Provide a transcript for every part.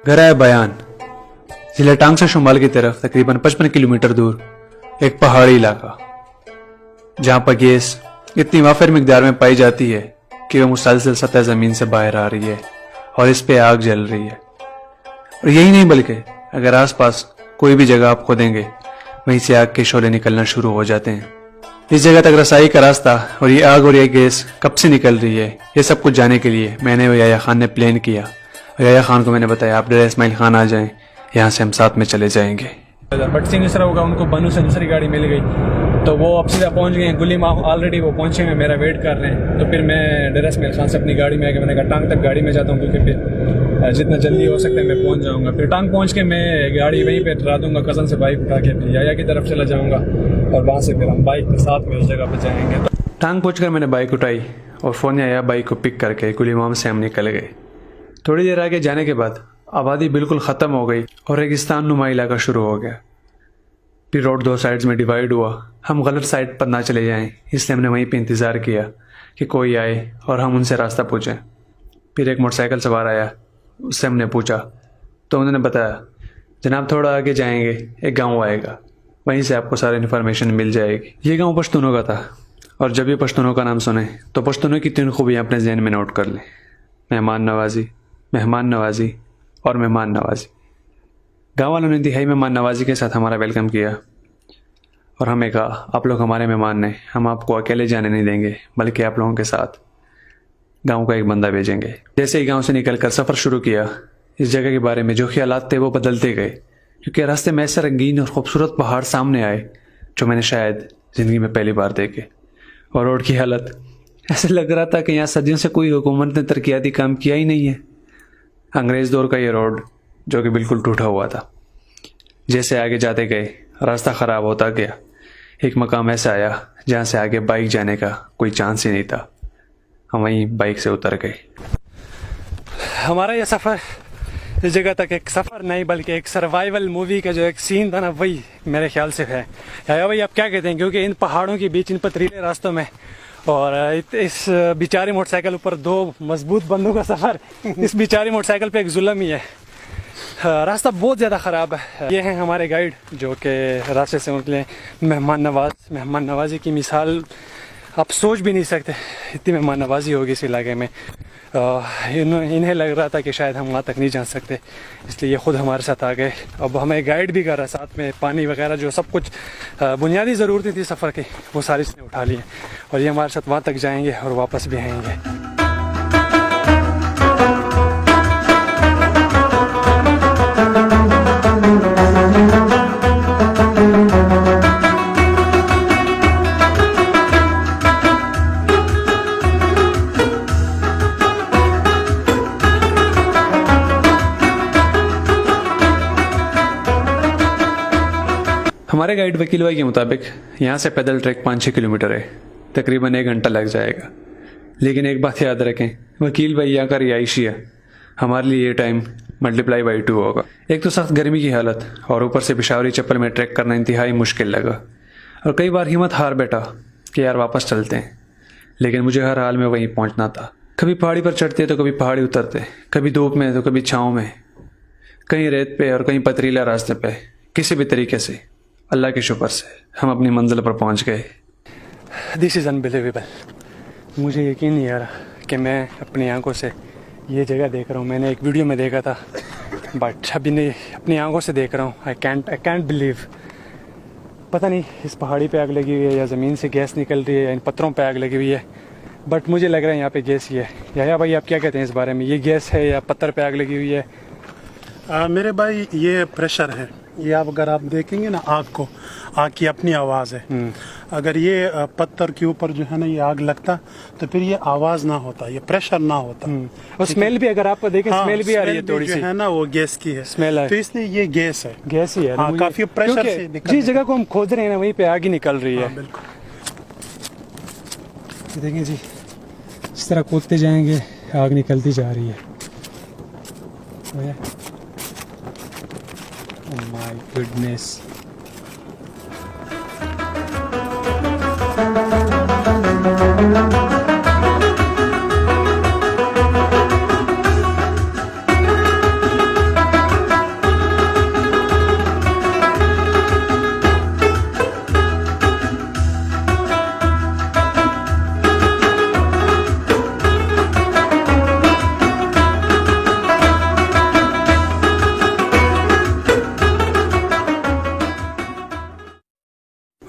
घर है बयान, जिला टांग से शुमाल की तरफ तकरीबन 55 किलोमीटर दूर एक पहाड़ी इलाका, जहां पर गैस इतनी वाफिर मिकदार में पाई जाती है कि वह मुसलसल सतह जमीन से बाहर आ रही है और इस पे आग जल रही है। और यही नहीं बल्कि अगर आसपास कोई भी जगह आप खोदेंगे वहीं से आग के शोले निकलना शुरू हो जाते हैं। इस जगह तक रसाई का रास्ता और ये आग और ये गैस कब से निकल रही है, ये सब कुछ जानने के लिए मैंने और याया खान ने प्लान किया। और याया खान को मैंने बताया आप डेरा इस्माइल खान आ जाएं, यहाँ से हम साथ में चले जाएंगे। बट सिंह इस तरह होगा, उनको बनू से दूसरी गाड़ी मिल गई तो वो अब सीधा पहुंच गए हैं गुली माह। ऑलरेडी वो पहुंचे हैं, मेरा वेट कर रहे हैं। तो फिर मैं डेरा इस्माइल खान से अपनी गाड़ी में आके मैंने कहा टांग तक गाड़ी में जाता हूँ, क्योंकि फिर जितना जल्दी हो सकता है मैं पहुंच जाऊंगा। फिर टांग पहुंच के मैं गाड़ी वहीं पे डरा दूंगा, कज़न से बाइक उठा के फिर याया की तरफ चला जाऊंगा और वहाँ से फिर हम बाइक के साथ में उस जगह पर जाएंगे। टांग पहुंचकर मैंने बाइक उठाई और फ़ोन याया बाइक को पिक करके गुली माह से हम निकल गए। थोड़ी देर आगे जाने के बाद आबादी बिल्कुल ख़त्म हो गई और रेगिस्तान नुमा इलाका शुरू हो गया। फिर रोड दो साइड्स में डिवाइड हुआ। हम गलत साइड पर ना चले जाएं, इसलिए हमने वहीं पे इंतज़ार किया कि कोई आए और हम उनसे रास्ता पूछें। फिर एक मोटरसाइकिल सवार आया, उससे हमने पूछा तो उन्होंने बताया जनाब थोड़ा आगे जाएंगे एक गांव आएगा, वहीं से आपको सारी इन्फॉर्मेशन मिल जाएगी। ये गांव पश्तूनों का था और जब भी पश्तूनों का नाम सुने तो पश्तूनों की 3 खूबियाँ अपने जहन में नोट कर लें: मेहमान नवाजी, मेहमान नवाजी और मेहमान नवाजी। गाँव वालों ने इंतहाई मेहमान नवाजी के साथ हमारा वेलकम किया और हमें कहा आप लोग हमारे मेहमान हैं, हम आपको अकेले जाने नहीं देंगे बल्कि आप लोगों के साथ गांव का एक बंदा भेजेंगे। जैसे ही गांव से निकलकर सफ़र शुरू किया, इस जगह के बारे में जो ख्यालात थे वो बदलते गए, क्योंकि रास्ते में ऐसे रंगीन और खूबसूरत पहाड़ सामने आए जो मैंने शायद ज़िंदगी में पहली बार देखे। और रोड की हालत ऐसे लग रहा था कि यहाँ सदियों से कोई हुकूमत ने तरक्याती काम किया ही नहीं है। अंग्रेज़ दौर का ये रोड जो कि बिल्कुल टूटा हुआ था। जैसे आगे जाते गए रास्ता ख़राब होता गया। एक मकाम ऐसा आया जहाँ से आगे बाइक जाने का कोई चांस ही नहीं था। हम वहीं बाइक से उतर गए। हमारा यह सफ़र इस जगह तक एक सफ़र नहीं बल्कि एक सर्वाइवल मूवी का जो एक सीन था ना, वही मेरे ख्याल से है। या भाई आप क्या कहते हैं, क्योंकि इन पहाड़ों के बीच इन पथरीले रास्तों में और इस बेचारी मोटरसाइकिल ऊपर 2 मजबूत बंदों का सफ़र, इस बेचारी मोटरसाइकिल पे एक जुल्म ही है। रास्ता बहुत ज़्यादा ख़राब है। ये हैं हमारे गाइड जो कि रास्ते से निकले। मेहमान नवाजी की मिसाल आप सोच भी नहीं सकते, इतनी मेहमान नवाजी होगी इस इलाके में। इन्हें लग रहा था कि शायद हम वहाँ तक नहीं जा सकते, इसलिए ये ख़ुद हमारे साथ आ गए। अब हमें गाइड भी कर रहा है, साथ में पानी वगैरह जो सब कुछ बुनियादी ज़रूरतें थी सफ़र की वो सारी इसने उठा ली हैं और ये हमारे साथ वहाँ तक जाएंगे और वापस भी आएंगे। हमारे गाइड वकील भाई के मुताबिक यहाँ से पैदल ट्रैक 5-6 किलोमीटर है, तकरीबन 1 घंटा लग जाएगा। लेकिन एक बात याद रखें, वकील भाई यहाँ का रिहायशी है, हमारे लिए ये टाइम मल्टीप्लाई बाई 2 होगा। एक तो सख्त गर्मी की हालत और ऊपर से पिशावरी चप्पल में ट्रैक करना इंतहाई मुश्किल लगा और कई बार हिम्मत हार बैठा कि यार वापस चलते हैं, लेकिन मुझे हर हाल में वहीं पहुँचना था। कभी पहाड़ी पर चढ़ते तो कभी पहाड़ी उतरते, कभी धूप में तो कभी छाँव में, कहीं रेत पे और कहीं पथरीला रास्ते पे। किसी भी तरीके से अल्लाह के शुक्र से हम अपनी मंजिल पर पहुंच गए। This is unbelievable. मुझे यकीन नहीं आ रहा कि मैं अपनी आंखों से ये जगह देख रहा हूँ। मैंने एक वीडियो में देखा था बट अभी नहीं, अपनी आंखों से देख रहा हूँ। I can't believe. पता नहीं इस पहाड़ी पे आग लगी हुई है या ज़मीन से गैस निकल रही है या इन पत्थरों पे आग लगी हुई है, बट मुझे लग रहा है यहाँ पे गैस ही है। या भाई आप क्या कहते हैं इस बारे में, ये गैस है या पत्थर पे आग लगी हुई है? मेरे भाई ये प्रेशर है। ये आप अगर आप देखेंगे ना आग को, आग की अपनी आवाज़ है। अगर ये पत्थर के ऊपर जो है ना ये आग लगता तो फिर ये आवाज़ ना होता, ये प्रेशर ना होता। और स्मेल भी अगर आप देखें, स्मेल भी आ रही है थोड़ी सी, है ना, वो गैस की है स्मेल है। तो इसलिए ये गैस है, गैस ही है। हाँ, काफी प्रेशर से जिस जगह को हम खोद रहे हैं ना वहीं पे आग ही निकल रही है। बिल्कुल। देखें जी, इस तरह कूदते जाएंगे आग निकलती जा रही है। Oh my goodness.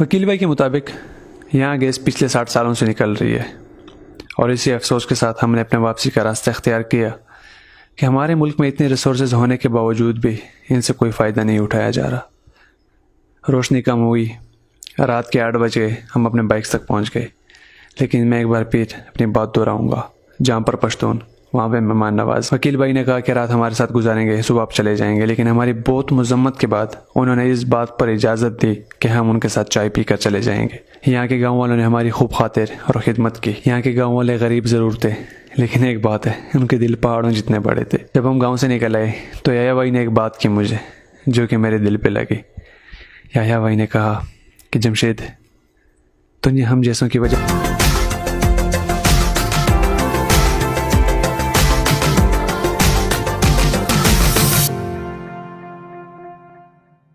वकील भाई के मुताबिक यहाँ गैस पिछले 60 सालों से निकल रही है और इसी अफसोस के साथ हमने अपने वापसी का रास्ता इख्तियार किया कि हमारे मुल्क में इतने रिसोर्सेज होने के बावजूद भी इनसे कोई फ़ायदा नहीं उठाया जा रहा। रोशनी कम हुई, रात के 8 बजे हम अपने बाइक्स तक पहुंच गए, लेकिन मैं एक बार फिर अपनी बात दोहराऊंगा, जहाँ पर पश्तून वहाँ पे मेहमान नवाज। वकील भाई ने कहा कि रात हमारे साथ गुजारेंगे, सुबह आप चले जाएंगे, लेकिन हमारी बहुत मजम्मत के बाद उन्होंने इस बात पर इजाज़त दी कि हम उनके साथ चाय पी कर चले जाएंगे। यहाँ के गाँव वालों ने हमारी खूब खातिर और खिदमत की। यहाँ के गाँव वाले गरीब ज़रूर थे, लेकिन एक बात है, उनके दिल पहाड़ों जितने बड़े थे। जब हम गाँव से निकल आए तो याया भाई ने एक बात की मुझे, जो कि मेरे दिल पर लगी। याया भाई ने कहा कि जमशेद, तुझे हम जैसों की वजह